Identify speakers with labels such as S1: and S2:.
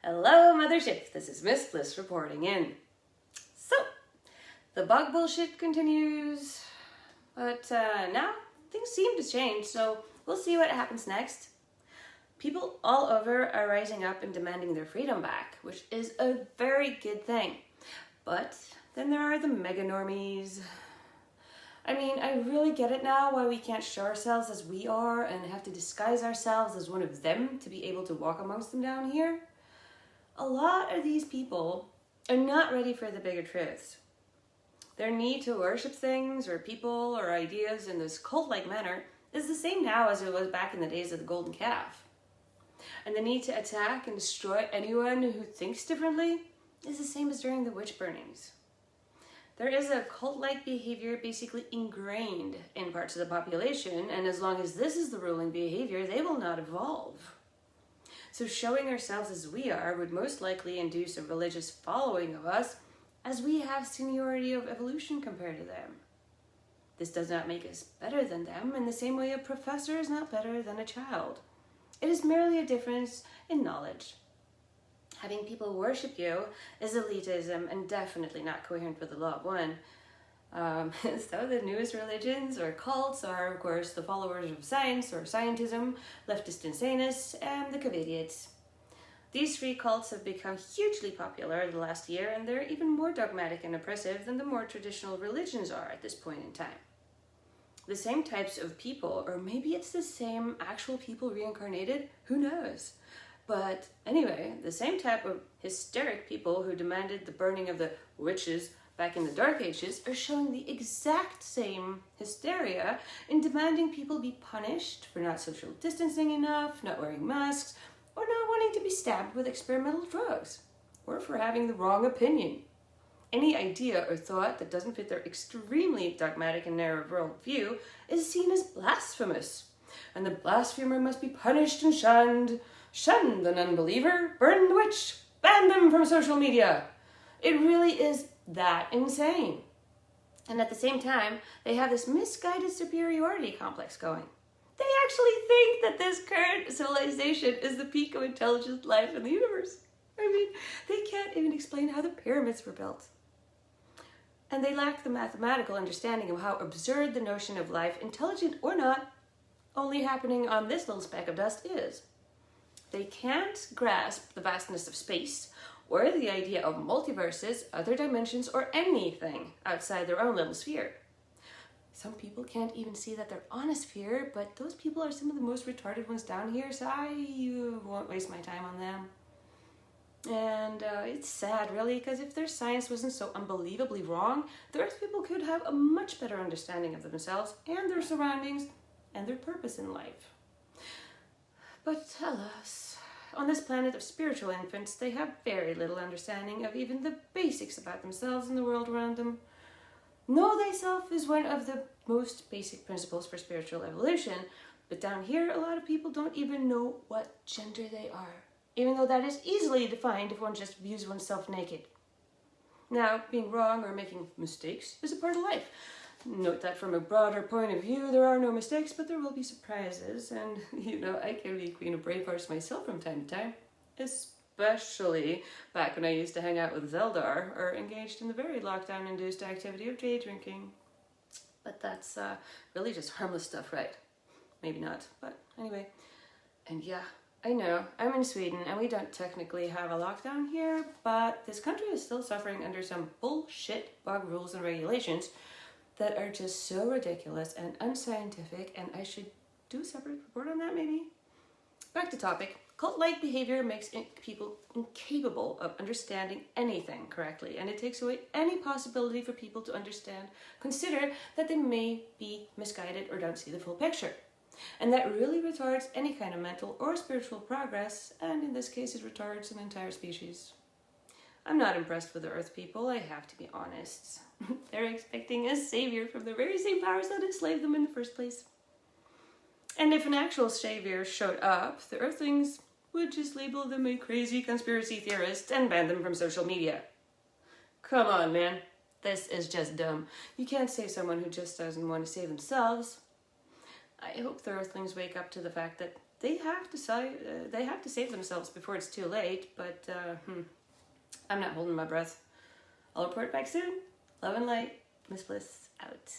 S1: Hello, Mothership. This is Miss Bliss reporting in. So, the bug bullshit continues, but now things seem to change, so we'll see what happens next. People all over are rising up and demanding their freedom back, which is a very good thing. But then there are the mega normies. I mean, I really get it now why we can't show ourselves as we are and have to disguise ourselves as one of them to be able to walk amongst them down here. A lot of these people are not ready for the bigger truths. Their need to worship things or people or ideas in this cult-like manner is the same now as it was back in the days of the golden calf. And the need to attack and destroy anyone who thinks differently is the same as during the witch burnings. There is a cult-like behavior basically ingrained in parts of the population, and as long as this is the ruling behavior, they will not evolve. So showing ourselves as we are would most likely induce a religious following of us, as we have seniority of evolution compared to them. This does not make us better than them, in the same way a professor is not better than a child. It is merely a difference in knowledge. Having people worship you is elitism and definitely not coherent with the law of one. So the newest religions or cults are, of course, the followers of science or scientism, leftist insaneness, and the Covidiots. These three cults have become hugely popular the last year, and they're even more dogmatic and oppressive than the more traditional religions are at this point in time. The same types of people, or maybe it's the same actual people reincarnated, who knows? But anyway, the same type of hysteric people who demanded the burning of the witches back in the Dark Ages are showing the exact same hysteria in demanding people be punished for not social distancing enough, not wearing masks, or not wanting to be stabbed with experimental drugs, or for having the wrong opinion. Any idea or thought that doesn't fit their extremely dogmatic and narrow worldview is seen as blasphemous, and the blasphemer must be punished and shunned. Shun the unbeliever, burn the witch, ban them from social media. It really is that insane. And at the same time, they have this misguided superiority complex going. They actually think that this current civilization is the peak of intelligent life in the universe. I mean, they can't even explain how the pyramids were built. And they lack the mathematical understanding of how absurd the notion of life, intelligent or not, only happening on this little speck of dust is. They can't grasp the vastness of space, or the idea of multiverses, other dimensions, or anything outside their own little sphere. Some people can't even see that they're on a sphere, but those people are some of the most retarded ones down here, so I won't waste my time on them. And it's sad, really, because if their science wasn't so unbelievably wrong, the Earth people could have a much better understanding of themselves and their surroundings and their purpose in life. But alas, on this planet of spiritual infants, they have very little understanding of even the basics about themselves and the world around them. Know thyself is one of the most basic principles for spiritual evolution, but down here, a lot of people don't even know what gender they are, even though that is easily defined if one just views oneself naked. Now, being wrong or making mistakes is a part of life. Note that from a broader point of view, there are no mistakes, but there will be surprises. And, I can be Queen of Bravehearts myself from time to time. Especially back when I used to hang out with Zeldar, or engaged in the very lockdown-induced activity of day drinking. But that's really just harmless stuff, right? Maybe not, but anyway. And yeah, I know, I'm in Sweden, and we don't technically have a lockdown here, but this country is still suffering under some bullshit bug rules and regulations that are just so ridiculous and unscientific, and I should do a separate report on that maybe? Back to topic. Cult-like behavior makes people incapable of understanding anything correctly, and it takes away any possibility for people to consider that they may be misguided or don't see the full picture. And that really retards any kind of mental or spiritual progress, and in this case it retards an entire species. I'm not impressed with the Earth people, I have to be honest. They're expecting a savior from the very same powers that enslaved them in the first place. And if an actual savior showed up, the Earthlings would just label them a crazy conspiracy theorist and ban them from social media. Come on, man. This is just dumb. You can't save someone who just doesn't want to save themselves. I hope the Earthlings wake up to the fact that they have to save themselves before it's too late. But I'm not holding my breath. I'll report back soon. Love and light. Miss Bliss out.